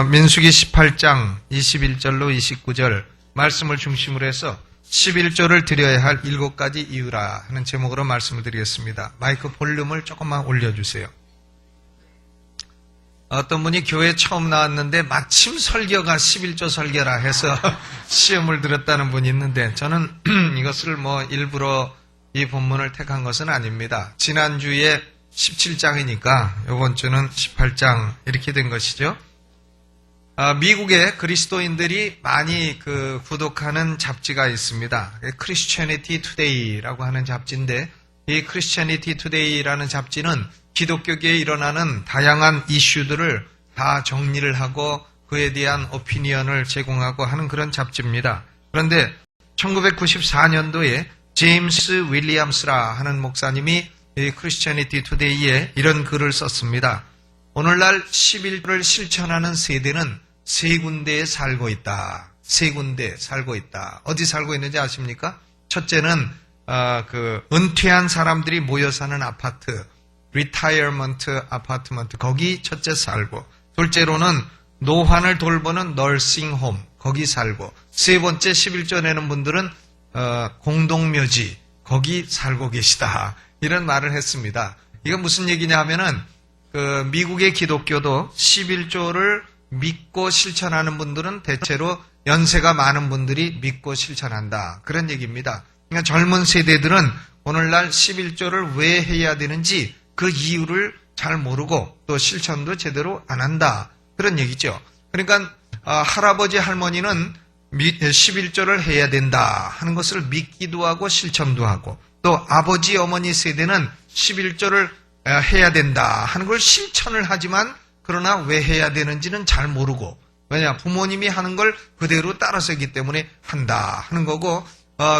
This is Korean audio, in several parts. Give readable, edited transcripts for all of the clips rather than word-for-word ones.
민수기 18장 21절로 29절 말씀을 중심으로 해서 11조를 드려야 할 7가지 이유라 하는 제목으로 말씀을 드리겠습니다. 마이크 볼륨을 조금만 올려주세요. 어떤 분이 교회에 처음 나왔는데 마침 설교가 11조 설교라 해서 시험을 들었다는 분이 있는데 저는 이것을 일부러 이 본문을 택한 것은 아닙니다. 지난주에 17장이니까 이번 주는 18장 이렇게 된 것이죠. 미국의 그리스도인들이 많이 구독하는 잡지가 있습니다. Christianity Today라고 하는 잡지인데 이 Christianity Today라는 잡지는 기독교계에 일어나는 다양한 이슈들을 다 정리를 하고 그에 대한 오피니언을 제공하고 하는 그런 잡지입니다. 그런데 1994년도에 제임스 윌리엄스라 하는 목사님이 이 Christianity Today에 이런 글을 썼습니다. 오늘날 11조를 실천하는 세대는 세 군데에 살고 있다. 세 군데 살고 있다. 어디 살고 있는지 아십니까? 첫째는 은퇴한 사람들이 모여 사는 아파트, 리타이어먼트 아파트먼트, 거기 첫째 살고, 둘째로는 노환을 돌보는 널싱홈, 거기 살고, 세 번째 11조 내는 분들은 공동묘지, 거기 살고 계시다. 이런 말을 했습니다. 이건 무슨 얘기냐 하면은 미국의 기독교도 11조를 믿고 실천하는 분들은 대체로 연세가 많은 분들이 믿고 실천한다. 그런 얘기입니다. 그러니까 젊은 세대들은 오늘날 11조를 왜 해야 되는지 그 이유를 잘 모르고 또 실천도 제대로 안 한다. 그런 얘기죠. 그러니까 할아버지 할머니는 11조를 해야 된다 하는 것을 믿기도 하고 실천도 하고, 또 아버지 어머니 세대는 11조를 해야 된다 하는 걸 실천을 하지만 그러나 왜 해야 되는지는 잘 모르고, 왜냐 부모님이 하는 걸 그대로 따라서 하기 때문에 한다 하는 거고,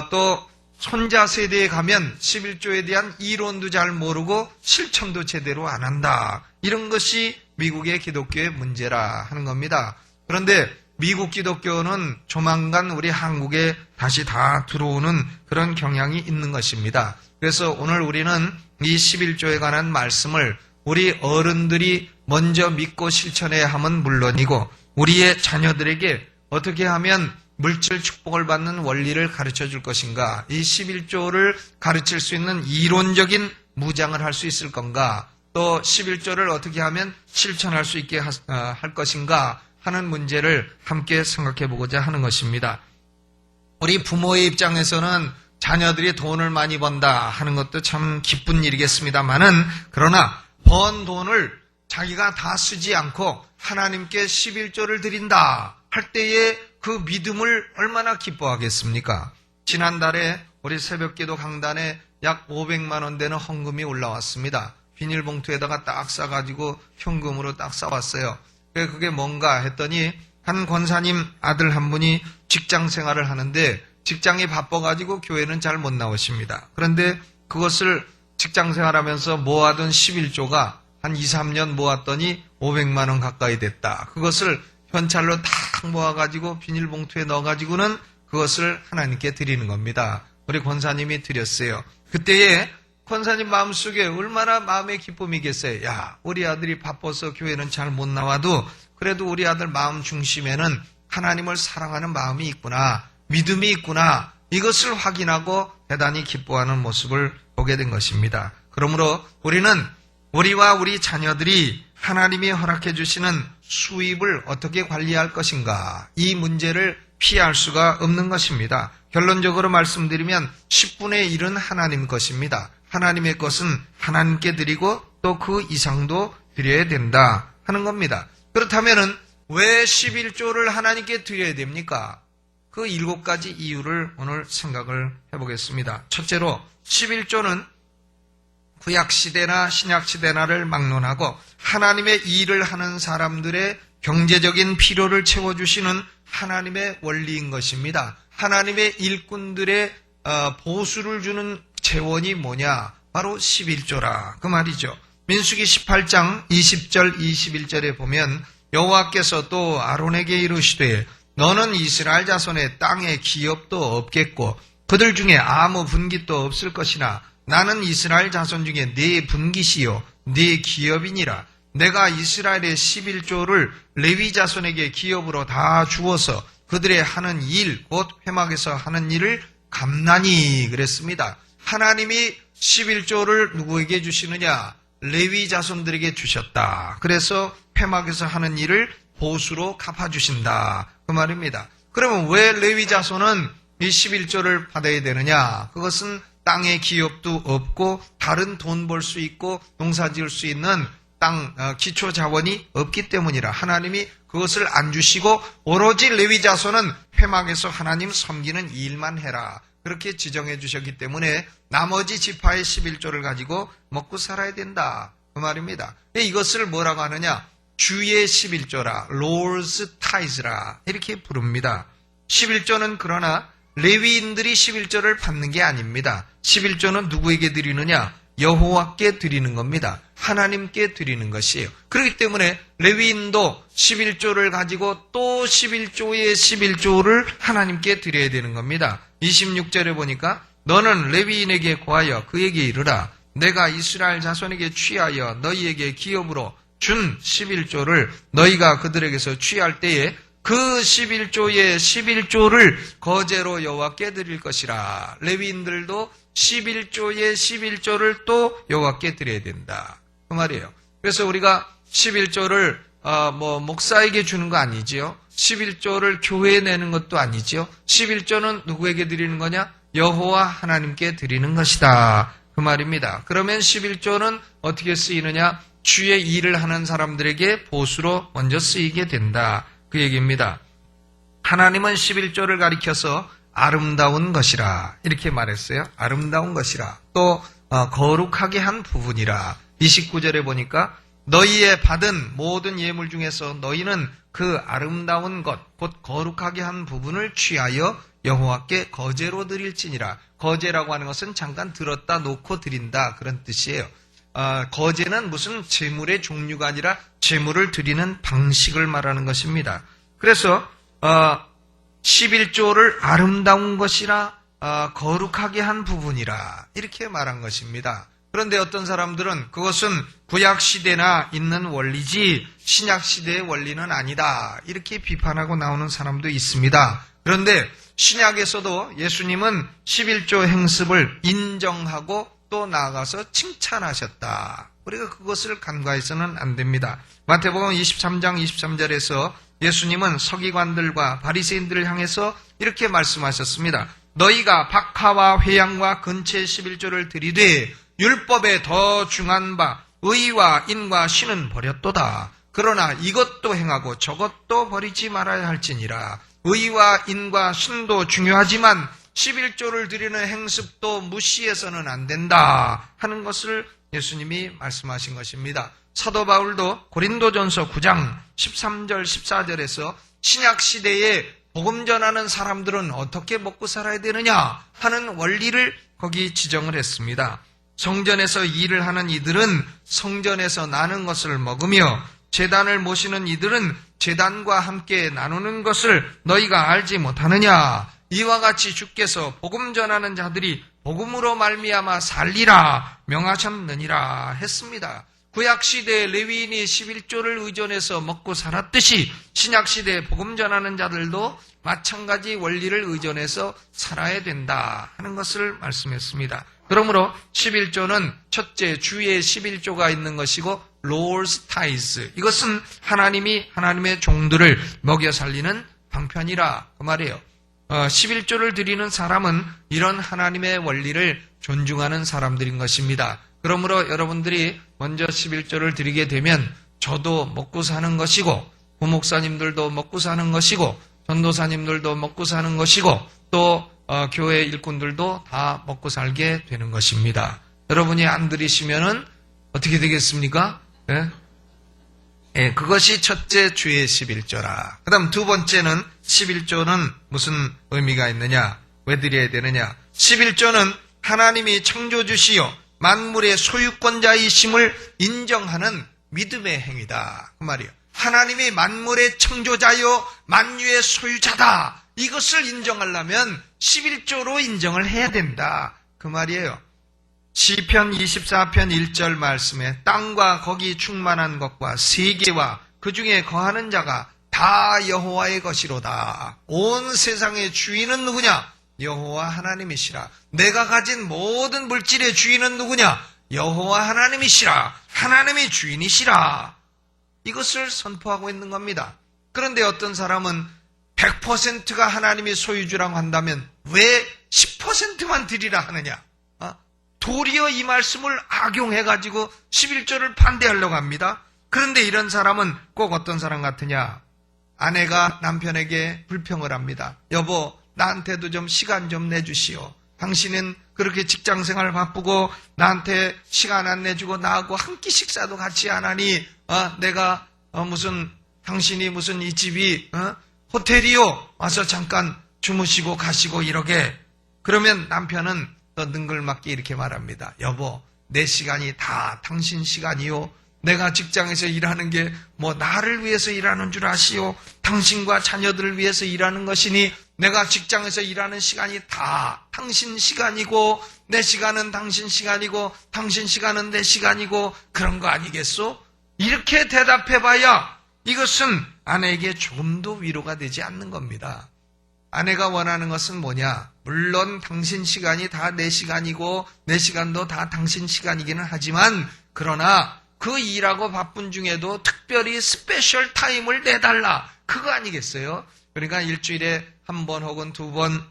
또 손자 세대에 가면 11조에 대한 이론도 잘 모르고 실천도 제대로 안 한다. 이런 것이 미국의 기독교의 문제라 하는 겁니다. 그런데 미국 기독교는 조만간 우리 한국에 다시 다 들어오는 그런 경향이 있는 것입니다. 그래서 오늘 우리는 이 11조에 관한 말씀을 우리 어른들이 먼저 믿고 실천해야 함은 물론이고, 우리의 자녀들에게 어떻게 하면 물질 축복을 받는 원리를 가르쳐 줄 것인가, 이 11조를 가르칠 수 있는 이론적인 무장을 할 수 있을 건가, 또 11조를 어떻게 하면 실천할 수 있게 할 것인가 하는 문제를 함께 생각해 보고자 하는 것입니다. 우리 부모의 입장에서는 자녀들이 돈을 많이 번다 하는 것도 참 기쁜 일이겠습니다만은, 그러나 번 돈을 자기가 다 쓰지 않고 하나님께 11조를 드린다 할 때에 그 믿음을 얼마나 기뻐하겠습니까? 지난달에 우리 새벽기도 강단에 약 500만 원 되는 헌금이 올라왔습니다. 비닐봉투에다가 딱 싸가지고 현금으로 딱 싸왔어요. 그게 뭔가 했더니 한 권사님 아들 한 분이 직장 생활을 하는데 직장이 바빠가지고 교회는 잘 못 나오십니다. 그런데 그것을 직장 생활하면서 모아둔 11조가 한 2, 3년 모았더니 500만 원 가까이 됐다. 그것을 현찰로 딱 모아가지고 비닐봉투에 넣어가지고는 그것을 하나님께 드리는 겁니다. 우리 권사님이 드렸어요. 그때에 권사님 마음속에 얼마나 마음의 기쁨이겠어요. 야, 우리 아들이 바빠서 교회는 잘 못 나와도 그래도 우리 아들 마음 중심에는 하나님을 사랑하는 마음이 있구나, 믿음이 있구나, 이것을 확인하고 대단히 기뻐하는 모습을 보게 된 것입니다. 그러므로 우리는 우리와 우리 자녀들이 하나님이 허락해 주시는 수입을 어떻게 관리할 것인가, 이 문제를 피할 수가 없는 것입니다. 결론적으로 말씀드리면 10분의 1은 하나님 것입니다. 하나님의 것은 하나님께 드리고 또 그 이상도 드려야 된다 하는 겁니다. 그렇다면 왜 11조를 하나님께 드려야 됩니까? 그 7가지 이유를 오늘 생각을 해보겠습니다. 첫째로 11조는 구약시대나 신약시대나를 막론하고 하나님의 일을 하는 사람들의 경제적인 필요를 채워주시는 하나님의 원리인 것입니다. 하나님의 일꾼들의 보수를 주는 재원이 뭐냐? 바로 11조라 그 말이죠. 민수기 18장 20절 21절에 보면 여호와께서 또 아론에게 이르시되 너는 이스라엘 자손의 땅에 기업도 없겠고 그들 중에 아무 분깃도 없을 것이나 나는 이스라엘 자손 중에 네 분깃이요 네 기업이니라. 내가 이스라엘의 11조를 레위 자손에게 기업으로 다 주어서 그들의 하는 일, 곧 회막에서 하는 일을 감나니 그랬습니다. 하나님이 11조를 누구에게 주시느냐? 레위 자손들에게 주셨다. 그래서 회막에서 하는 일을 보수로 갚아주신다. 그 말입니다. 그러면 왜 레위 자손은 이 11조를 받아야 되느냐? 그것은 땅에 기업도 없고 다른 돈 벌 수 있고 농사 지을 수 있는 땅 기초 자원이 없기 때문이라 하나님이 그것을 안 주시고 오로지 레위 자손은 회막에서 하나님 섬기는 일만 해라. 그렇게 지정해 주셨기 때문에 나머지 지파의 11조를 가지고 먹고 살아야 된다. 그 말입니다. 이것을 뭐라고 하느냐? 주의 11조라, Lord's tites라 이렇게 부릅니다. 11조는 그러나 레위인들이 11조를 받는 게 아닙니다. 11조는 누구에게 드리느냐? 여호와께 드리는 겁니다. 하나님께 드리는 것이에요. 그렇기 때문에 레위인도 11조를 가지고 또 11조의 11조를 하나님께 드려야 되는 겁니다. 26절에 보니까 너는 레위인에게 고하여 그에게 이르라. 내가 이스라엘 자손에게 취하여 너희에게 기업으로 준 11조를 너희가 그들에게서 취할 때에 그 11조의 11조를 거제로 여호와께 드릴 것이라. 레위인들도 11조의 11조를 또 여호와께 드려야 된다. 그 말이에요. 그래서 우리가 11조를 목사에게 주는 거 아니지요. 11조를 교회에 내는 것도 아니지요. 11조는 누구에게 드리는 거냐? 여호와 하나님께 드리는 것이다. 그 말입니다. 그러면 11조는 어떻게 쓰이느냐? 주의 일을 하는 사람들에게 보수로 먼저 쓰이게 된다. 그 얘기입니다. 하나님은 11조를 가리켜서 아름다운 것이라 이렇게 말했어요. 아름다운 것이라. 또 거룩하게 한 부분이라. 29절에 보니까 너희의 받은 모든 예물 중에서 너희는 그 아름다운 것, 곧 거룩하게 한 부분을 취하여 여호와께 거제로 드릴지니라. 거제라고 하는 것은 잠깐 들었다 놓고 드린다 그런 뜻이에요. 거제는 무슨 제물의 종류가 아니라 제물을 드리는 방식을 말하는 것입니다. 그래서 11조를 아름다운 것이라 거룩하게 한 부분이라 이렇게 말한 것입니다. 그런데 어떤 사람들은 그것은 구약시대나 있는 원리지 신약시대의 원리는 아니다 이렇게 비판하고 나오는 사람도 있습니다. 그런데 신약에서도 예수님은 11조 행습을 인정하고 또 나아가서 칭찬하셨다. 우리가 그것을 간과해서는 안 됩니다. 마태복음 23장 23절에서 예수님은 서기관들과 바리새인들을 향해서 이렇게 말씀하셨습니다. 너희가 박하와 회양과 근체 11조를 드리되 율법에 더 중한 바 의와 인과 신은 버렸도다. 그러나 이것도 행하고 저것도 버리지 말아야 할지니라. 의와 인과 신도 중요하지만 11조를 드리는 행습도 무시해서는 안 된다 하는 것을 예수님이 말씀하신 것입니다. 사도 바울도 고린도전서 9장 13절 14절에서 신약시대에 복음 전하는 사람들은 어떻게 먹고 살아야 되느냐 하는 원리를 거기 지정을 했습니다. 성전에서 일을 하는 이들은 성전에서 나는 것을 먹으며 제단을 모시는 이들은 제단과 함께 나누는 것을 너희가 알지 못하느냐. 이와 같이 주께서 복음 전하는 자들이 복음으로 말미암아 살리라 명하셨느니라 했습니다. 구약시대의 레위인이 11조를 의존해서 먹고 살았듯이 신약시대의 복음 전하는 자들도 마찬가지 원리를 의존해서 살아야 된다 하는 것을 말씀했습니다. 그러므로 11조는 첫째 주의 11조가 있는 것이고 Lord's tithes 이것은 하나님이 하나님의 종들을 먹여 살리는 방편이라 그 말이에요. 11조를 드리는 사람은 이런 하나님의 원리를 존중하는 사람들인 것입니다. 그러므로 여러분들이 먼저 11조를 드리게 되면 저도 먹고 사는 것이고 부목사님들도 먹고 사는 것이고 전도사님들도 먹고 사는 것이고 또 교회 일꾼들도 다 먹고 살게 되는 것입니다. 여러분이 안 드리시면은 어떻게 되겠습니까? 예, 그것이 첫째 주의 11조라. 그 다음 두 번째는 11조는 무슨 의미가 있느냐? 왜 드려야 되느냐? 11조는 하나님이 창조주시요 만물의 소유권자이심을 인정하는 믿음의 행위다. 그 말이에요. 하나님이 만물의 창조자요 만유의 소유자다. 이것을 인정하려면 11조로 인정을 해야 된다. 그 말이에요. 시편 24편 1절 말씀에 땅과 거기 충만한 것과 세계와 그 중에 거하는 자가 다 여호와의 것이로다. 온 세상의 주인은 누구냐? 여호와 하나님이시라. 내가 가진 모든 물질의 주인은 누구냐? 여호와 하나님이시라. 하나님이 주인이시라. 이것을 선포하고 있는 겁니다. 그런데 어떤 사람은 100%가 하나님이 소유주라고 한다면 왜 10%만 드리라 하느냐? 도리어 이 말씀을 악용해가지고 11조를 반대하려고 합니다. 그런데 이런 사람은 꼭 어떤 사람 같으냐? 아내가 남편에게 불평을 합니다. 여보, 나한테도 좀 시간 좀 내주시오. 당신은 그렇게 직장생활 바쁘고 나한테 시간 안 내주고 나하고 한 끼 식사도 같이 안 하니 내가 당신이 무슨 이 집이 호텔이요? 와서 잠깐 주무시고 가시고 이러게. 그러면 남편은 또 능글맞게 이렇게 말합니다. 여보, 내 시간이 다 당신 시간이요. 내가 직장에서 일하는 게 나를 위해서 일하는 줄 아시오? 당신과 자녀들을 위해서 일하는 것이니 내가 직장에서 일하는 시간이 다 당신 시간이고 내 시간은 당신 시간이고 당신 시간은 내 시간이고 그런 거 아니겠소? 이렇게 대답해봐야 이것은 아내에게 조금도 위로가 되지 않는 겁니다. 아내가 원하는 것은 뭐냐? 물론 당신 시간이 다 내 시간이고 내 시간도 다 당신 시간이기는 하지만 그러나 그 일하고 바쁜 중에도 특별히 스페셜 타임을 내달라. 그거 아니겠어요? 그러니까 일주일에 한 번 혹은 두 번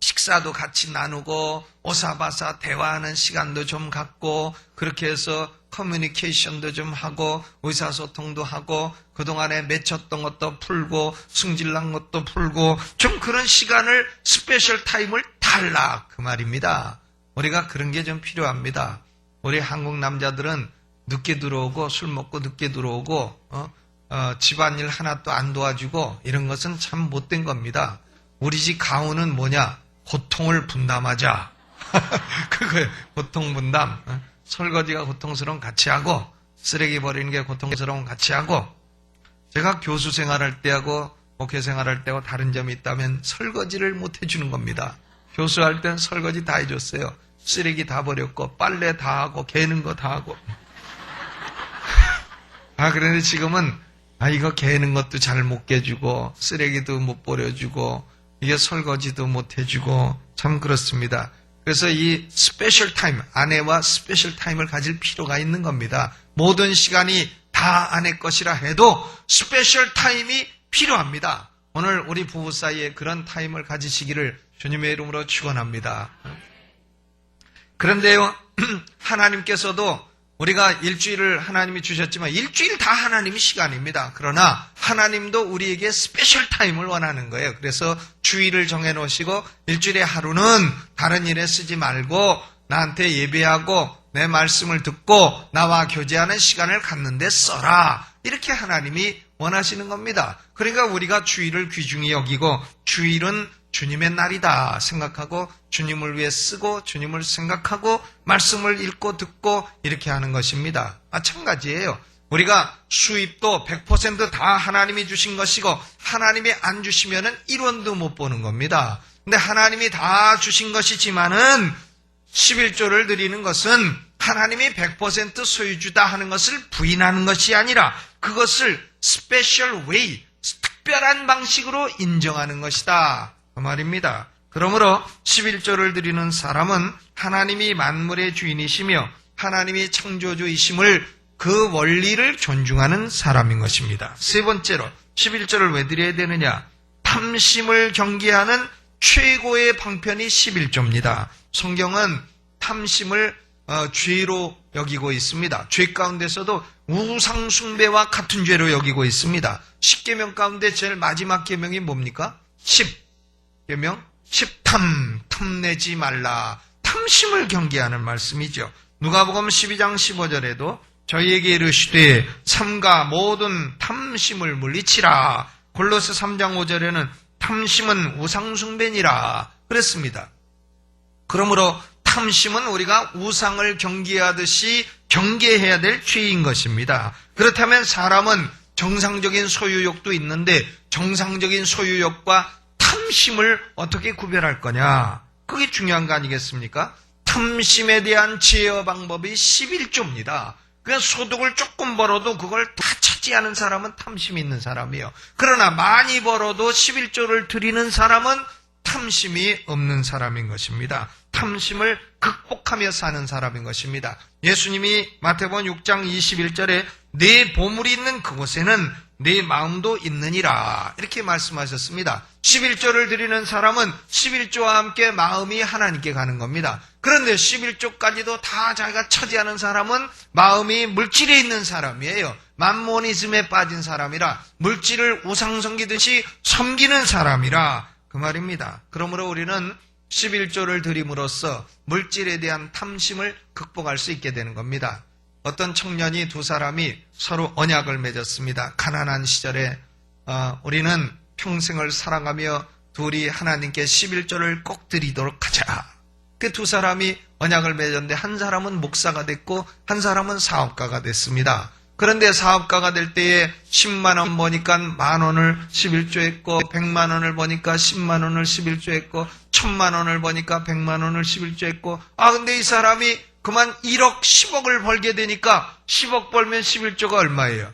식사도 같이 나누고 오사바사 대화하는 시간도 좀 갖고 그렇게 해서 커뮤니케이션도 좀 하고 의사소통도 하고 그동안에 맺혔던 것도 풀고 승질난 것도 풀고 좀 그런 시간을 스페셜 타임을 달라 그 말입니다. 우리가 그런 게 좀 필요합니다. 우리 한국 남자들은 늦게 들어오고 술 먹고 늦게 들어오고 집안일 하나도 안 도와주고 이런 것은 참 못된 겁니다. 우리 집 가훈은 뭐냐? 고통을 분담하자. 그거예요. 고통 분담. 설거지가 고통스러운 같이 하고 쓰레기 버리는 게 고통스러운 같이 하고. 제가 교수 생활할 때하고 목회 생활할 때하고 다른 점이 있다면 설거지를 못 해주는 겁니다. 교수할 땐 설거지 다 해줬어요. 쓰레기 다 버렸고 빨래 다 하고 개는 거 다 하고. 그런데 지금은 이거 개는 것도 잘 못 개주고 쓰레기도 못 버려주고 이게 설거지도 못 해주고 참 그렇습니다. 그래서 이 스페셜 타임, 아내와 스페셜 타임을 가질 필요가 있는 겁니다. 모든 시간이 다 아내 것이라 해도 스페셜 타임이 필요합니다. 오늘 우리 부부 사이에 그런 타임을 가지시기를 주님의 이름으로 축원합니다. 그런데요, 하나님께서도 우리가 일주일을 하나님이 주셨지만 일주일 다 하나님의 시간입니다. 그러나 하나님도 우리에게 스페셜 타임을 원하는 거예요. 그래서 주일을 정해놓으시고 일주일에 하루는 다른 일에 쓰지 말고 나한테 예배하고 내 말씀을 듣고 나와 교제하는 시간을 갖는데 써라. 이렇게 하나님이 원하시는 겁니다. 그러니까 우리가 주일을 귀중히 여기고 주일은 주님의 날이다 생각하고 주님을 위해 쓰고 주님을 생각하고 말씀을 읽고 듣고 이렇게 하는 것입니다. 마찬가지예요. 우리가 수입도 100% 다 하나님이 주신 것이고 하나님이 안 주시면은 1원도 못 보는 겁니다. 근데 하나님이 다 주신 것이지만은 11조를 드리는 것은 하나님이 100% 소유주다 하는 것을 부인하는 것이 아니라 그것을 스페셜 웨이, 특별한 방식으로 인정하는 것이다. 그 말입니다. 그러므로 11조를 드리는 사람은 하나님이 만물의 주인이시며 하나님이 창조주이심을 그 원리를 존중하는 사람인 것입니다. 세 번째로 11조를 왜 드려야 되느냐? 탐심을 경계하는 최고의 방편이 11조입니다. 성경은 탐심을 죄로 여기고 있습니다. 죄 가운데서도 우상 숭배와 같은 죄로 여기고 있습니다. 10계명 가운데 제일 마지막 계명이 뭡니까? 10계명 10탐, 탐내지 말라. 탐심을 경계하는 말씀이죠. 누가복음 12장 15절에도 저희에게 이르시되 삼가 모든 탐심을 물리치라. 골로새 3장 5절에는 탐심은 우상숭배니라 그랬습니다. 그러므로 탐심은 우리가 우상을 경계하듯이 경계해야 될 죄인 것입니다. 그렇다면 사람은 정상적인 소유욕도 있는데 정상적인 소유욕과 탐심을 어떻게 구별할 거냐? 그게 중요한 거 아니겠습니까? 탐심에 대한 제어 방법이 11조입니다. 그냥 소득을 조금 벌어도 그걸 다 차지하는 사람은 탐심이 있는 사람이에요. 그러나 많이 벌어도 11조를 드리는 사람은 탐심이 없는 사람인 것입니다. 탐심을 극복하며 사는 사람인 것입니다. 예수님이 마태복음 6장 21절에 내 보물이 있는 그곳에는 내 마음도 있느니라 이렇게 말씀하셨습니다. 11조를 드리는 사람은 11조와 함께 마음이 하나님께 가는 겁니다. 그런데 11조까지도 다 자기가 차지하는 사람은 마음이 물질에 있는 사람이에요. 만모니즘에 빠진 사람이라 물질을 우상 섬기듯이 섬기는 사람이라 그 말입니다. 그러므로 우리는 11조를 드림으로써 물질에 대한 탐심을 극복할 수 있게 되는 겁니다. 어떤 청년이 두 사람이 서로 언약을 맺었습니다. 가난한 시절에 우리는 평생을 살아가며 둘이 하나님께 11조를 꼭 드리도록 하자. 그 두 사람이 언약을 맺었는데 한 사람은 목사가 됐고 한 사람은 사업가가 됐습니다. 그런데 사업가가 될 때에 10만 원 버니까 10,000원을 11조 했고 100만 원을 버니까 10만 원을 11조 했고 1,000만 원을 버니까 100만 원을 11조 했고 근데 이 사람이 그만 1억 10억을 벌게 되니까 10억 벌면 11조가 얼마예요?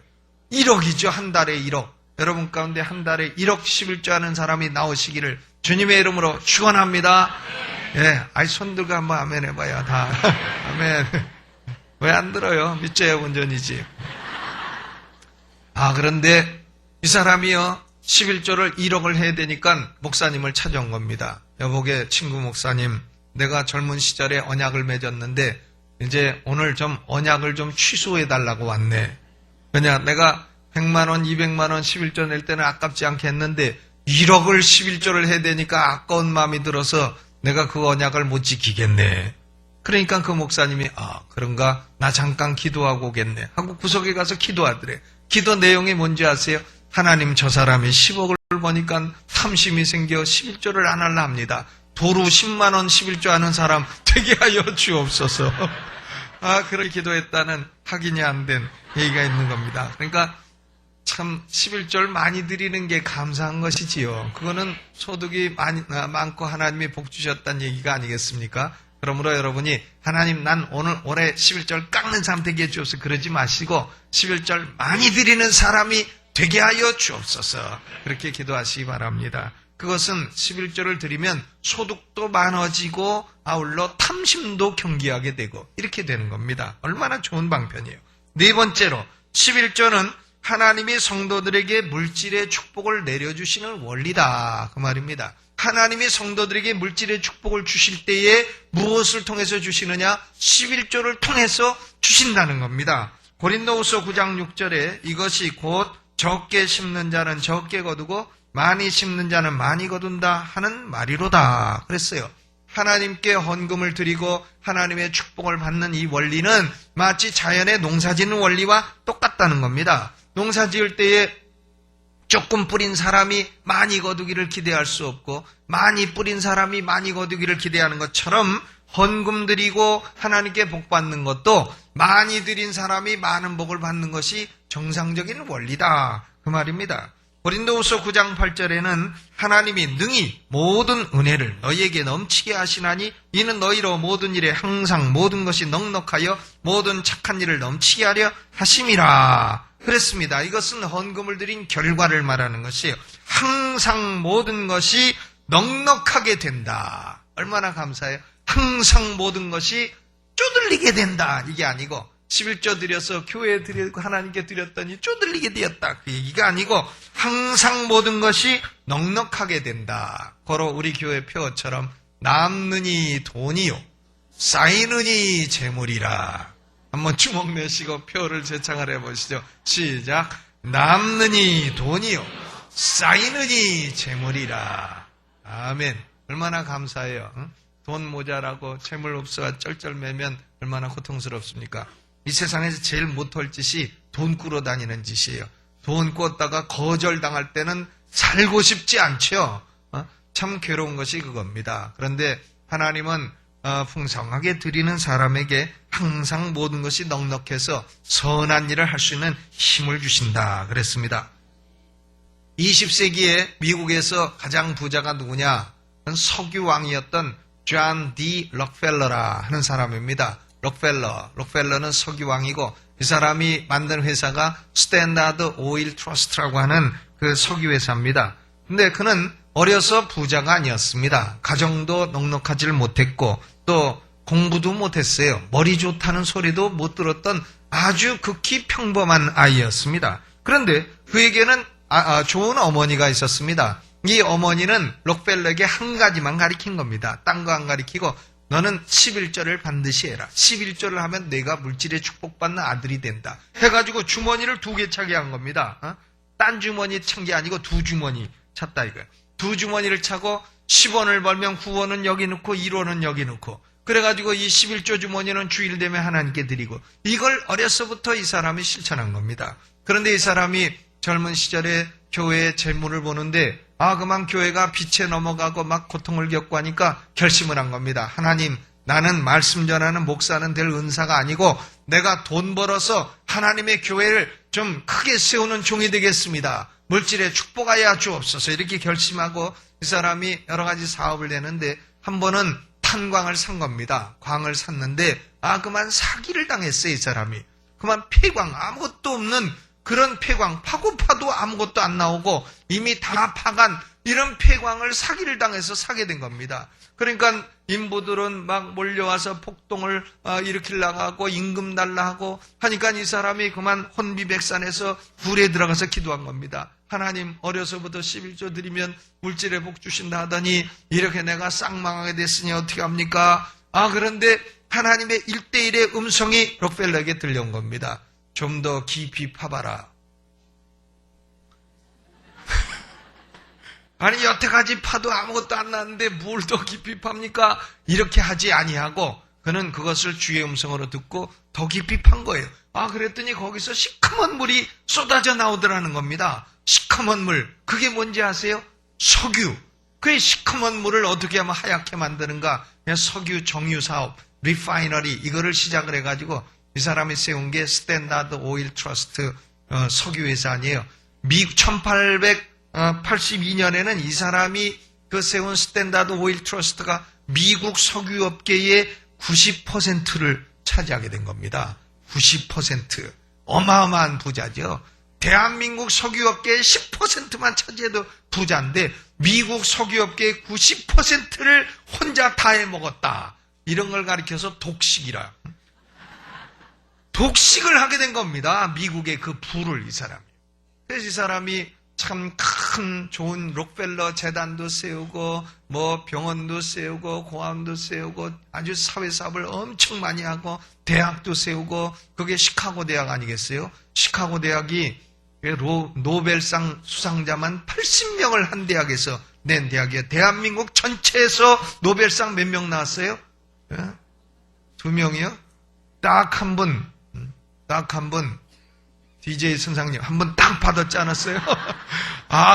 1억이죠. 한 달에 1억. 여러분 가운데 한 달에 1억 11조 하는 사람이 나오시기를 주님의 이름으로 축원합니다. 예, 손 들고 한번 아멘 해봐요. 다 아멘. 왜 안 들어요? 믿져야 운전이지. 그런데 이 사람이요 11조를 1억을 해야 되니까 목사님을 찾아온 겁니다. 여보게 친구 목사님, 내가 젊은 시절에 언약을 맺었는데 이제 오늘 좀 언약을 좀 취소해 달라고 왔네. 그냥 내가 100만 원, 200만 원 11조 낼 때는 아깝지 않게 했는데 1억을 11조를 해야 되니까 아까운 마음이 들어서 내가 그 언약을 못 지키겠네. 그러니까 그 목사님이 그런가? 나 잠깐 기도하고 오겠네 하고 구석에 가서 기도하더래. 기도 내용이 뭔지 아세요? 하나님, 저 사람이 10억을 버니까 탐심이 생겨 11조를 안 하려 합니다. 도루 10만 원 11조 하는 사람 되게 하여 주옵소서. 그렇게 기도했다는 확인이 안 된 얘기가 있는 겁니다. 그러니까 참 11조를 많이 드리는 게 감사한 것이지요. 그거는 소득이 많고 하나님이 복 주셨다는 얘기가 아니겠습니까? 그러므로 여러분이 하나님, 난 올해 11절 깎는 사람 되게 해주옵소서 그러지 마시고 11절 많이 드리는 사람이 되게 하여 주옵소서 그렇게 기도하시기 바랍니다. 그것은 11조를 드리면 소득도 많아지고 아울러 탐심도 경계하게 되고 이렇게 되는 겁니다. 얼마나 좋은 방편이에요. 네 번째로 11조는 하나님이 성도들에게 물질의 축복을 내려주시는 원리다 그 말입니다. 하나님이 성도들에게 물질의 축복을 주실 때에 무엇을 통해서 주시느냐? 11조를 통해서 주신다는 겁니다. 고린도후서 9장 6절에 이것이 곧 적게 심는 자는 적게 거두고 많이 심는 자는 많이 거둔다 하는 말이로다 그랬어요. 하나님께 헌금을 드리고 하나님의 축복을 받는 이 원리는 마치 자연의 농사짓는 원리와 똑같다는 겁니다. 농사 지을 때에 조금 뿌린 사람이 많이 거두기를 기대할 수 없고 많이 뿌린 사람이 많이 거두기를 기대하는 것처럼 헌금 드리고 하나님께 복 받는 것도 많이 드린 사람이 많은 복을 받는 것이 정상적인 원리다 그 말입니다. 고린도후서 9장 8절에는 하나님이 능히 모든 은혜를 너희에게 넘치게 하시나니 이는 너희로 모든 일에 항상 모든 것이 넉넉하여 모든 착한 일을 넘치게 하려 하심이라 그랬습니다. 이것은 헌금을 드린 결과를 말하는 것이에요. 항상 모든 것이 넉넉하게 된다. 얼마나 감사해요. 항상 모든 것이 쪼들리게 된다. 이게 아니고 11조 드려서 교회에 드리고 하나님께 드렸더니 쪼들리게 되었다. 그 얘기가 아니고 항상 모든 것이 넉넉하게 된다. 고로 우리 교회 표어처럼 남느니 돈이요 쌓이느니 재물이라. 한번 주먹 내시고 표어를 제창을 해보시죠. 시작. 남느니 돈이요 쌓이느니 재물이라. 아멘. 얼마나 감사해요. 응? 돈 모자라고 재물 없어가 쩔쩔매면 얼마나 고통스럽습니까? 이 세상에서 제일 못할 짓이 돈 꾸러 다니는 짓이에요. 돈 꿨다가 거절당할 때는 살고 싶지 않죠. 참 괴로운 것이 그겁니다. 그런데 하나님은 풍성하게 드리는 사람에게 항상 모든 것이 넉넉해서 선한 일을 할 수 있는 힘을 주신다 그랬습니다. 20세기에 미국에서 가장 부자가 누구냐? 석유왕이었던 존 D. 록펠러라 하는 사람입니다. 록펠러는 석유왕이고 이 사람이 만든 회사가 스탠다드 오일 트러스트라고 하는 그 석유 회사입니다. 근데 그는 어려서 부자가 아니었습니다. 가정도 넉넉하지를 못했고 또 공부도 못했어요. 머리 좋다는 소리도 못 들었던 아주 극히 평범한 아이였습니다. 그런데 그에게는 좋은 어머니가 있었습니다. 이 어머니는 록펠러에게 한 가지만 가르친 겁니다. 딴 거 안 가르치고 너는 11조를 반드시 해라. 11조를 하면 내가 물질의 축복받는 아들이 된다. 해가지고 주머니를 2개 차게 한 겁니다. 딴 주머니 찬 게 아니고 2주머니 찼다 이거예요. 2주머니를 차고 10원을 벌면 9원은 여기 넣고 1원은 여기 넣고 그래가지고 이 11조 주머니는 주일 되면 하나님께 드리고 이걸 어려서부터 이 사람이 실천한 겁니다. 그런데 이 사람이 젊은 시절에 교회의 재물을 보는데 그만 교회가 빛에 넘어가고 막 고통을 겪고 하니까 결심을 한 겁니다. 하나님, 나는 말씀 전하는 목사는 될 은사가 아니고 내가 돈 벌어서 하나님의 교회를 좀 크게 세우는 종이 되겠습니다. 물질에 축복하여 주옵소서 이렇게 결심하고 이 사람이 여러 가지 사업을 내는데 한 번은 탄광을 산 겁니다. 광을 샀는데 그만 사기를 당했어요. 이 사람이. 그만 폐광 아무것도 없는 그런 폐광 파고 파도 아무것도 안 나오고 이미 다 파간 이런 폐광을 사기를 당해서 사게 된 겁니다. 그러니까 인부들은 막 몰려와서 폭동을 일으키려고 하고 임금 달라 하고 하니까 이 사람이 그만 혼비백산해서 굴에 들어가서 기도한 겁니다. 하나님 어려서부터 11조 드리면 물질의 복 주신다 하더니 이렇게 내가 쌍망하게 됐으니 어떻게 합니까? 그런데 하나님의 1대1의 음성이 록펠러에게 들려온 겁니다. 좀 더 깊이 파봐라. 아니 여태까지 파도 아무것도 안 났는데 뭘 더 깊이 팝니까? 이렇게 하지 아니하고 그는 그것을 주의 음성으로 듣고 더 깊이 판 거예요. 그랬더니 거기서 시커먼 물이 쏟아져 나오더라는 겁니다. 시커먼 물. 그게 뭔지 아세요? 석유. 그 시커먼 물을 어떻게 하면 하얗게 만드는가? 그냥 석유 정유 사업, 리파이너리 이거를 시작을 해가지고 이 사람이 세운 게 스탠다드 오일 트러스트 석유 회사 아니에요. 미국 1882년에는 이 사람이 그 세운 스탠다드 오일 트러스트가 미국 석유업계의 90%를 차지하게 된 겁니다. 90%. 어마어마한 부자죠. 대한민국 석유업계의 10%만 차지해도 부자인데 미국 석유업계의 90%를 혼자 다 해먹었다. 이런 걸 가리켜서 독식이라. 독식을 하게 된 겁니다. 미국의 그 부를 이 사람이. 그래서 이 사람이 참 큰 좋은 록펠러 재단도 세우고 뭐 병원도 세우고 고아원도 세우고 아주 사회사업을 엄청 많이 하고 대학도 세우고 그게 시카고 대학 아니겠어요? 시카고 대학이 노벨상 수상자만 80명을 한 대학에서 낸 대학이에요. 대한민국 전체에서 노벨상 몇 명 나왔어요? 2명이요? 딱 한 분. DJ 선생님 한 번 딱 받았지 않았어요?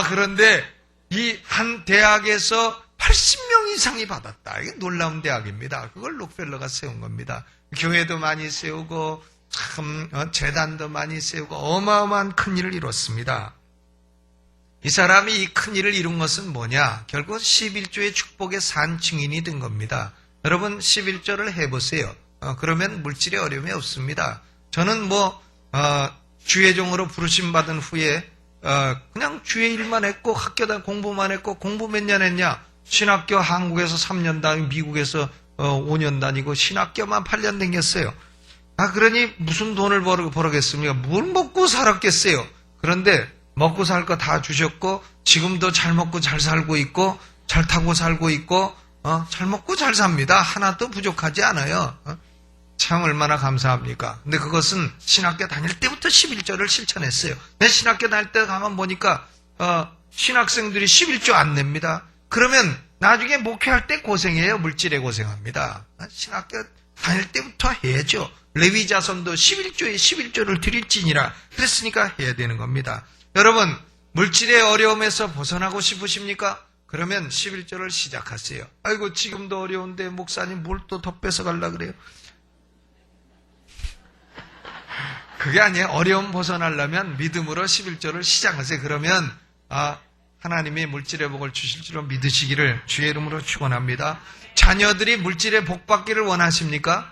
그런데 이 한 대학에서 80명 이상이 받았다. 이게 놀라운 대학입니다. 그걸 록펠러가 세운 겁니다. 교회도 많이 세우고 참 재단도 많이 세우고 어마어마한 큰 일을 이뤘습니다. 이 사람이 이 큰 일을 이룬 것은 뭐냐? 결국 11조의 축복의 산증인이 된 겁니다. 여러분 11조를 해보세요. 그러면 물질에 어려움이 없습니다. 저는 주의 종으로 부르심 받은 후에 그냥 주의 일만 했고 학교다 공부만 했고 공부 몇 년 했냐? 신학교 한국에서 3년 다니고 미국에서 5년 다니고 신학교만 8년 다녔어요. 그러니 무슨 돈을 벌겠습니까? 뭘 먹고 살았겠어요. 그런데 먹고 살 거 다 주셨고 지금도 잘 먹고 잘 살고 있고 잘 타고 살고 있고 잘 먹고 잘 삽니다. 하나도 부족하지 않아요. 참 얼마나 감사합니까? 근데 그것은 신학교 다닐 때부터 11조를 실천했어요. 내 신학교 다닐 때 가만 보니까 신학생들이 11조 안 냅니다. 그러면 나중에 목회할 때 고생해요. 물질에 고생합니다. 신학교 다닐 때부터 해야죠. 레위 자손도 11조에 11조를 드릴지니라 그랬으니까 해야 되는 겁니다. 여러분 물질의 어려움에서 벗어나고 싶으십니까? 그러면 11조를 시작하세요. 아이고 지금도 어려운데 목사님 뭘 또 더 뺏어가려고 그래요? 그게 아니에요. 어려움 벗어나려면 믿음으로 11조를 시작하세요. 그러면 하나님이 물질의 복을 주실 줄로 믿으시기를 주의 이름으로 축원합니다. 자녀들이 물질의 복 받기를 원하십니까?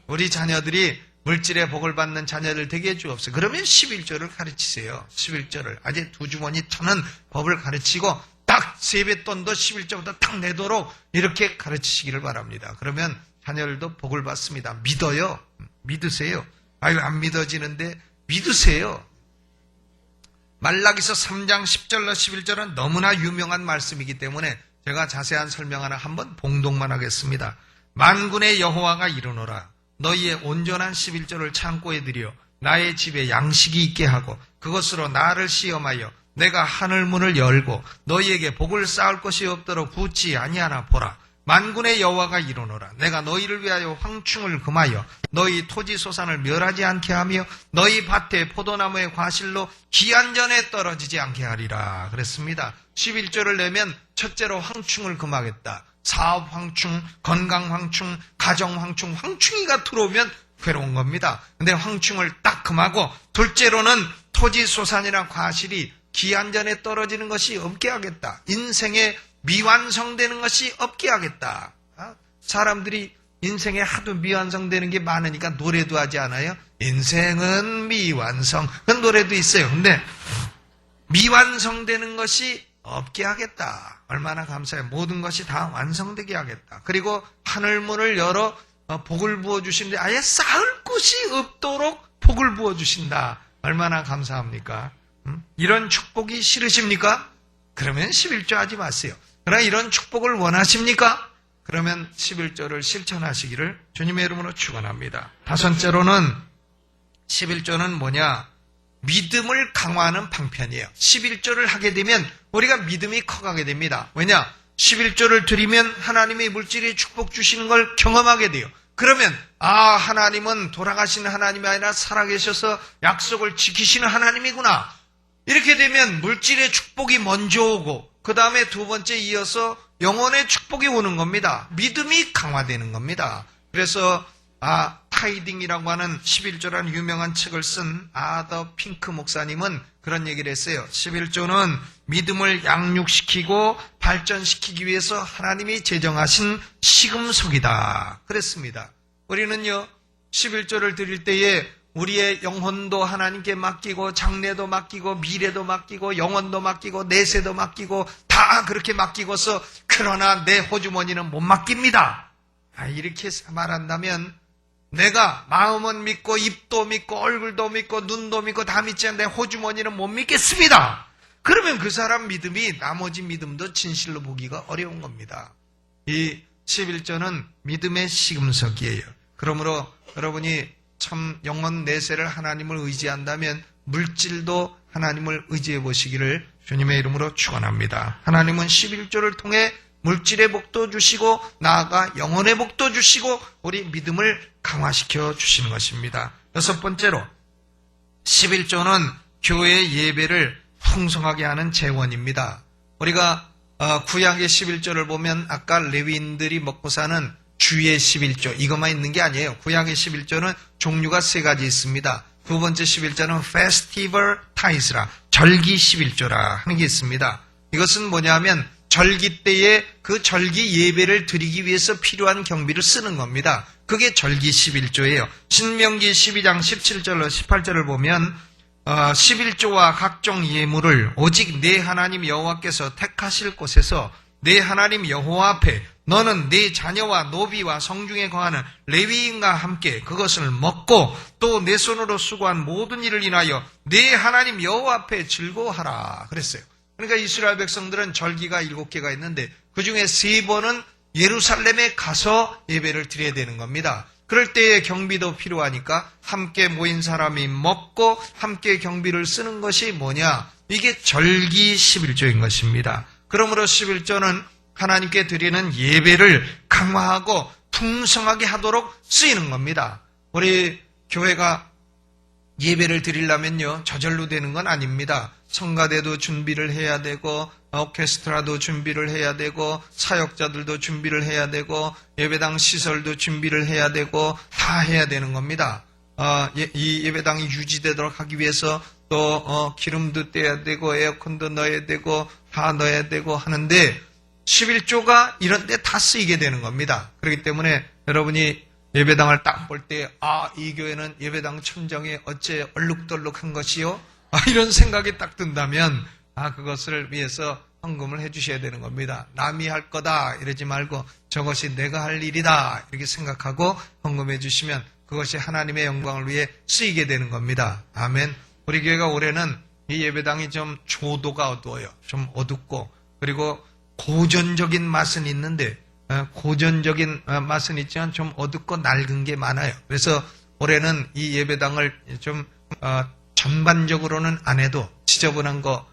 우리 자녀들이 물질의 복을 받는 자녀를 되게 해주옵소서. 그러면 11조를 가르치세요. 11조를. 아직 두 주머니 터는 법을 가르치고 딱 세뱃돈도 11조부터 딱 내도록 이렇게 가르치시기를 바랍니다. 그러면 자녀들도 복을 받습니다. 믿어요. 믿으세요. 아유, 안 믿어지는데 믿으세요. 말라기서 3장 10절로 11절은 너무나 유명한 말씀이기 때문에 제가 자세한 설명 하나 한번 봉독만 하겠습니다. 만군의 여호와가 이르노라. 너희의 온전한 11조를 창고에 들여 나의 집에 양식이 있게 하고 그것으로 나를 시험하여 내가 하늘 문을 열고 너희에게 복을 쌓을 것이 없도록 붙지 아니하나 보라. 만군의 여호와가 이르노라. 내가 너희를 위하여 황충을 금하여 너희 토지 소산을 멸하지 않게 하며 너희 밭에 포도나무의 과실로 기한전에 떨어지지 않게 하리라. 그랬습니다. 11조를 내면 첫째로 황충을 금하겠다. 사업 황충, 건강 황충, 가정 황충, 황충이가 들어오면 괴로운 겁니다. 근데 황충을 딱 금하고 둘째로는 토지 소산이나 과실이 기한전에 떨어지는 것이 없게 하겠다. 인생에 미완성되는 것이 없게 하겠다. 사람들이 인생에 하도 미완성되는 게 많으니까 노래도 하지 않아요? 인생은 미완성. 그런 노래도 있어요. 근데 미완성되는 것이 없게 하겠다. 얼마나 감사해요. 모든 것이 다 완성되게 하겠다. 그리고 하늘문을 열어 복을 부어주시는데 아예 쌓을 곳이 없도록 복을 부어주신다. 얼마나 감사합니까? 이런 축복이 싫으십니까? 그러면 11조 하지 마세요. 그러나 이런 축복을 원하십니까? 그러면 11조를 실천하시기를 주님의 이름으로 축원합니다. 다섯째로는 11조는 뭐냐? 믿음을 강화하는 방편이에요. 11조를 하게 되면 우리가 믿음이 커가게 됩니다. 왜냐? 11조를 드리면 하나님이 물질의 축복 주시는 걸 경험하게 돼요. 그러면 하나님은 돌아가신 하나님이 아니라 살아계셔서 약속을 지키시는 하나님이구나. 이렇게 되면 물질의 축복이 먼저 오고 그 다음에 두 번째 이어서 영혼의 축복이 오는 겁니다. 믿음이 강화되는 겁니다. 그래서 타이딩이라고 하는 11조라는 유명한 책을 쓴 아더 핑크 목사님은 그런 얘기를 했어요. 11조는 믿음을 양육시키고 발전시키기 위해서 하나님이 제정하신 시금석이다. 그랬습니다. 우리는요 11조를 드릴 때에 우리의 영혼도 하나님께 맡기고 장래도 맡기고 미래도 맡기고 영혼도 맡기고 내세도 맡기고 다 그렇게 맡기고서 그러나 내 호주머니는 못 맡깁니다. 이렇게 말한다면 내가 마음은 믿고 입도 믿고 얼굴도 믿고 눈도 믿고 다 믿지 않는데 호주머니는 못 믿겠습니다. 그러면 그 사람 믿음이 나머지 믿음도 진실로 보기가 어려운 겁니다. 이 11조는 믿음의 시금석이에요. 그러므로 여러분이 참 영혼 내세를 하나님을 의지한다면 물질도 하나님을 의지해 보시기를 주님의 이름으로 축원합니다. 하나님은 11조를 통해 물질의 복도 주시고 나아가 영혼의 복도 주시고 우리 믿음을 강화시켜 주시는 것입니다. 여섯 번째로 11조는 교회의 예배를 풍성하게 하는 재원입니다. 우리가 구약의 11조를 보면 아까 레위인들이 먹고 사는 주의 11조 이것만 있는 게 아니에요. 구약의 11조는 종류가 세 가지 있습니다. 두 번째 11조는 Festival Tithes라 절기 11조라 하는 게 있습니다. 이것은 뭐냐면 절기 때에 그 절기 예배를 드리기 위해서 필요한 경비를 쓰는 겁니다. 그게 절기 11조예요. 신명기 12장 17절로 18절을 보면 11조와 각종 예물을 오직 내 하나님 여호와께서 택하실 곳에서 내 하나님 여호와 앞에 너는 네 자녀와 노비와 성중에 거하는 레위인과 함께 그것을 먹고 또 내 손으로 수고한 모든 일을 인하여 네 하나님 여호와 앞에 즐거워하라 그랬어요. 그러니까 이스라엘 백성들은 절기가 7개가 있는데 그중에 3번은 예루살렘에 가서 예배를 드려야 되는 겁니다. 그럴 때에 경비도 필요하니까 함께 모인 사람이 먹고 함께 경비를 쓰는 것이 뭐냐? 이게 절기 11조인 것입니다. 그러므로 11조는 하나님께 드리는 예배를 강화하고 풍성하게 하도록 쓰이는 겁니다. 우리 교회가 예배를 드리려면요 저절로 되는 건 아닙니다. 성가대도 준비를 해야 되고 오케스트라도 준비를 해야 되고 사역자들도 준비를 해야 되고 예배당 시설도 준비를 해야 되고 다 해야 되는 겁니다. 이 예배당이 유지되도록 하기 위해서 또 기름도 떼야 되고 에어컨도 넣어야 되고 다 넣어야 되고 하는데 11조가 이런 데 다 쓰이게 되는 겁니다. 그렇기 때문에 여러분이 예배당을 딱 볼 때 이 교회는 예배당 천정이 어째 얼룩덜룩한 것이요? 이런 생각이 딱 든다면 그것을 위해서 헌금을 해 주셔야 되는 겁니다. 남이 할 거다 이러지 말고 저것이 내가 할 일이다 이렇게 생각하고 헌금해 주시면 그것이 하나님의 영광을 위해 쓰이게 되는 겁니다. 아멘. 우리 교회가 올해는 이 예배당이 좀 조도가 어두워요. 좀 어둡고 그리고 고전적인 맛은 있는데 고전적인 맛은 있지만 좀 어둡고 낡은 게 많아요. 그래서 올해는 이 예배당을 좀 전반적으로는 안 해도 지저분한 거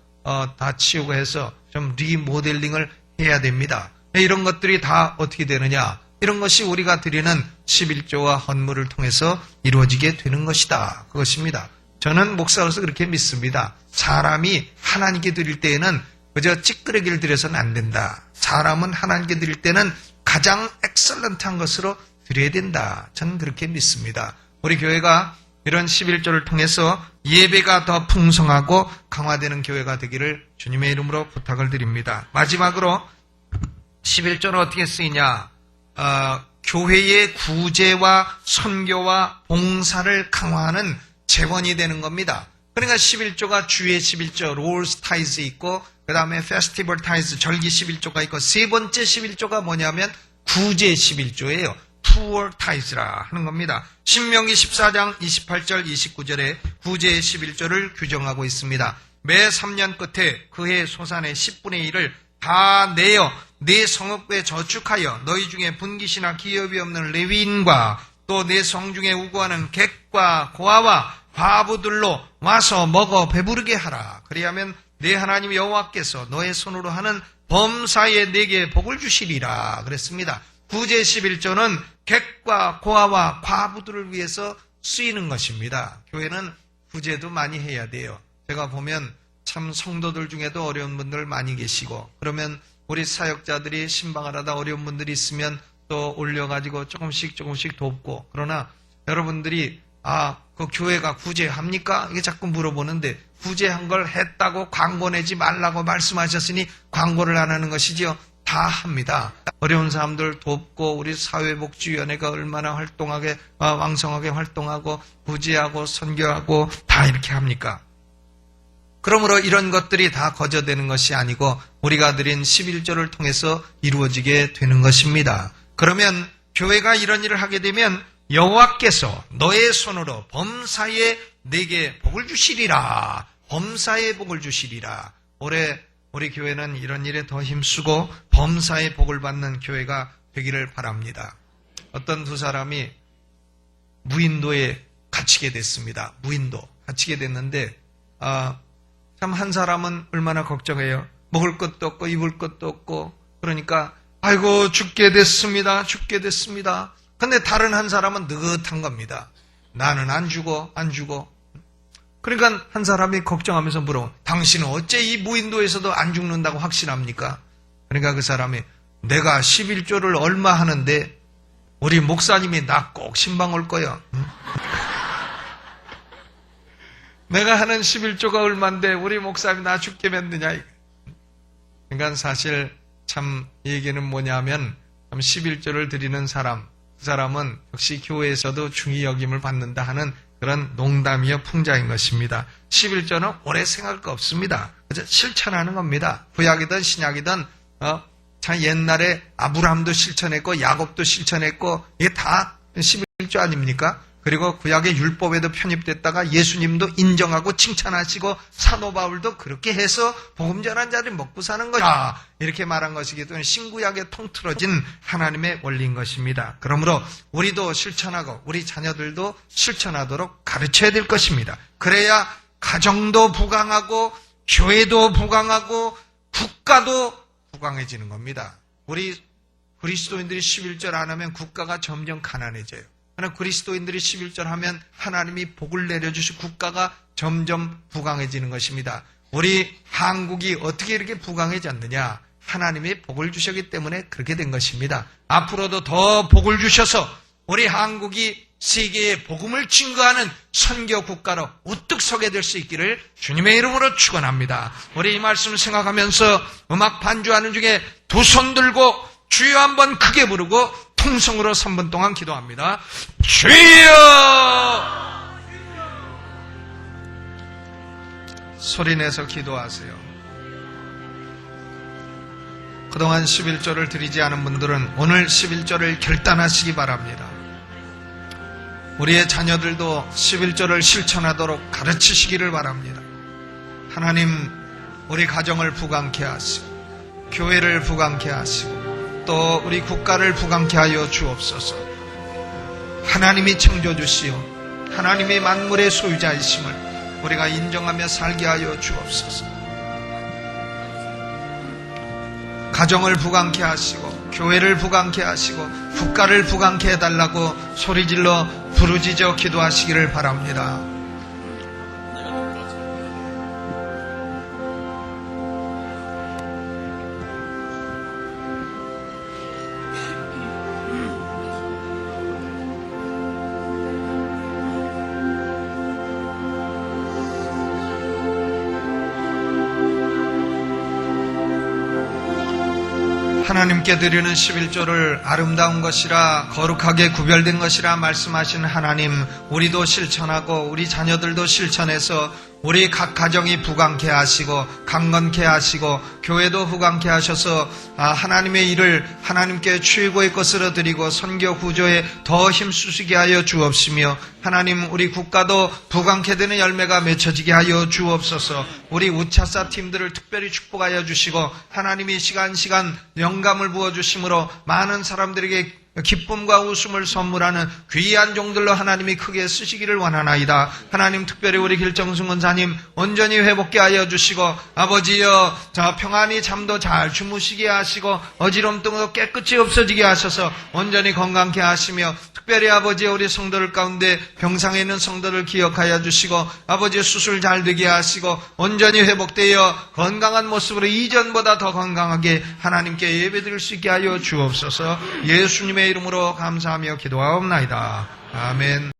다 치우고 해서 좀 리모델링을 해야 됩니다. 이런 것들이 다 어떻게 되느냐? 이런 것이 우리가 드리는 11조와 헌물을 통해서 이루어지게 되는 것이다. 그것입니다. 저는 목사로서 그렇게 믿습니다. 사람이 하나님께 드릴 때에는 그저 찌끄레기를 드려서는 안 된다. 사람은 하나님께 드릴 때는 가장 엑설런트한 것으로 드려야 된다. 저는 그렇게 믿습니다. 우리 교회가 이런 11조를 통해서 예배가 더 풍성하고 강화되는 교회가 되기를 주님의 이름으로 부탁을 드립니다. 마지막으로 11조는 어떻게 쓰이냐? 교회의 구제와 선교와 봉사를 강화하는 재원이 되는 겁니다. 그러니까 11조가 주의 11조, 롤스 타이즈 있고 그 다음에 페스티벌 타이즈, 절기 11조가 있고 세 번째 11조가 뭐냐면 구제 11조예요. 푸어 타이즈라 하는 겁니다. 신명기 14장 28절 29절에 구제 11조를 규정하고 있습니다. 매 3년 끝에 그해 소산의 10분의 1을 다 내어 내 성읍에 저축하여 너희 중에 분깃이나 기업이 없는 레위인과 또 내 성 중에 우고하는 객과 고아와 과부들로 와서 먹어 배부르게 하라. 그리하면 내 하나님 여호와께서 너의 손으로 하는 범사에 내게 복을 주시리라 그랬습니다. 구제 11조는 객과 고아와 과부들을 위해서 쓰이는 것입니다. 교회는 구제도 많이 해야 돼요. 제가 보면 참 성도들 중에도 어려운 분들 많이 계시고 그러면 우리 사역자들이 신방을 하다 어려운 분들이 있으면 또 올려가지고 조금씩 돕고 그러나 여러분들이 그 교회가 구제합니까? 이게 자꾸 물어보는데 구제한 걸 했다고 광고 내지 말라고 말씀하셨으니 광고를 안 하는 것이지요. 다 합니다. 어려운 사람들 돕고 우리 사회복지위원회가 얼마나 활동하게 왕성하게 활동하고 구제하고 선교하고 다 이렇게 합니까? 그러므로 이런 것들이 다 거저되는 것이 아니고 우리가 드린 11조를 통해서 이루어지게 되는 것입니다. 그러면 교회가 이런 일을 하게 되면 여호와께서 너의 손으로 범사에 내게 복을 주시리라. 범사에 복을 주시리라. 올해 우리 교회는 이런 일에 더 힘쓰고 범사에 복을 받는 교회가 되기를 바랍니다. 어떤 두 사람이 무인도에 갇히게 됐습니다. 무인도 갇히게 됐는데 참 한 사람은 얼마나 걱정해요. 먹을 것도 없고 입을 것도 없고 그러니까 아이고 죽게 됐습니다. 근데 다른 한 사람은 느긋한 겁니다. 나는 안 죽어. 그러니까 한 사람이 걱정하면서 물어. 당신은 어째 이 무인도에서도 안 죽는다고 확신합니까? 그러니까 그 사람이 내가 11조를 얼마 하는데 우리 목사님이 나 꼭 신방 올 거야. 내가 하는 11조가 얼만데 우리 목사님이 나 죽게 만드냐. 그러니까 사실 참 얘기는 뭐냐면 11조를 드리는 사람 그 사람은 역시 교회에서도 중히 여김을 받는다 하는 그런 농담이요 풍자인 것입니다. 11조는 오래 생각할 거 없습니다. 그저 실천하는 겁니다. 구약이든 신약이든 참 옛날에 아브라함도 실천했고 야곱도 실천했고 이게 다 11조 아닙니까? 그리고 구약의 율법에도 편입됐다가 예수님도 인정하고 칭찬하시고 사도 바울도 그렇게 해서 복음 전한 자들이 먹고 사는 거다. 이렇게 말한 것이기 때문에 신구약에 통틀어진 하나님의 원리인 것입니다. 그러므로 우리도 실천하고 우리 자녀들도 실천하도록 가르쳐야 될 것입니다. 그래야 가정도 부강하고 교회도 부강하고 국가도 부강해지는 겁니다. 우리 그리스도인들이 11절 안 하면 국가가 점점 가난해져요. 그러나 그리스도인들이 11절 하면 하나님이 복을 내려주시고 국가가 점점 부강해지는 것입니다. 우리 한국이 어떻게 이렇게 부강해졌느냐? 하나님이 복을 주셨기 때문에 그렇게 된 것입니다. 앞으로도 더 복을 주셔서 우리 한국이 세계에 복음을 증거하는 선교 국가로 우뚝 서게 될 수 있기를 주님의 이름으로 축원합니다. 우리 이 말씀 생각하면서 음악 반주하는 중에 두 손 들고 주여 한번 크게 부르고 통성으로 3분 동안 기도합니다. 주여! 소리내서 기도하세요. 그동안 11조를 드리지 않은 분들은 오늘 11조를 결단하시기 바랍니다. 우리의 자녀들도 11조를 실천하도록 가르치시기를 바랍니다. 하나님, 우리 가정을 부강케 하시고 교회를 부강케 하시고 또 우리 국가를 부강케 하여 주옵소서. 하나님이 창조주시오 하나님이 만물의 소유자이심을 우리가 인정하며 살게 하여 주옵소서. 가정을 부강케 하시고 교회를 부강케 하시고 국가를 부강케 해달라고 소리질러 부르짖어 기도하시기를 바랍니다. 하나님께 드리는 11조를 아름다운 것이라 거룩하게 구별된 것이라 말씀하신 하나님, 우리도 실천하고 우리 자녀들도 실천해서 우리 각 가정이 부강케 하시고 강건케 하시고 교회도 부강케 하셔서 하나님의 일을 하나님께 최고의 것으로 드리고 선교 구조에 더 힘쓰시게 하여 주옵시며, 하나님 우리 국가도 부강케 되는 열매가 맺혀지게 하여 주옵소서. 우리 우차사 팀들을 특별히 축복하여 주시고 하나님이 시간 영감을 부어주심으로 많은 사람들에게 기쁨과 웃음을 선물하는 귀한 종들로 하나님이 크게 쓰시기를 원하나이다. 하나님, 특별히 우리 길정승 원사님 온전히 회복케 하여 주시고 아버지여 평안히 잠도 잘 주무시게 하시고 어지럼증도 깨끗이 없어지게 하셔서 온전히 건강케 하시며, 특별히 아버지 우리 성도들 가운데 병상에 있는 성도를 기억하여 주시고 아버지 수술 잘 되게 하시고 온전히 회복되어 건강한 모습으로 이전보다 더 건강하게 하나님께 예배드릴 수 있게 하여 주옵소서. 예수님의 이름으로 감사하며 기도하옵나이다. 아멘.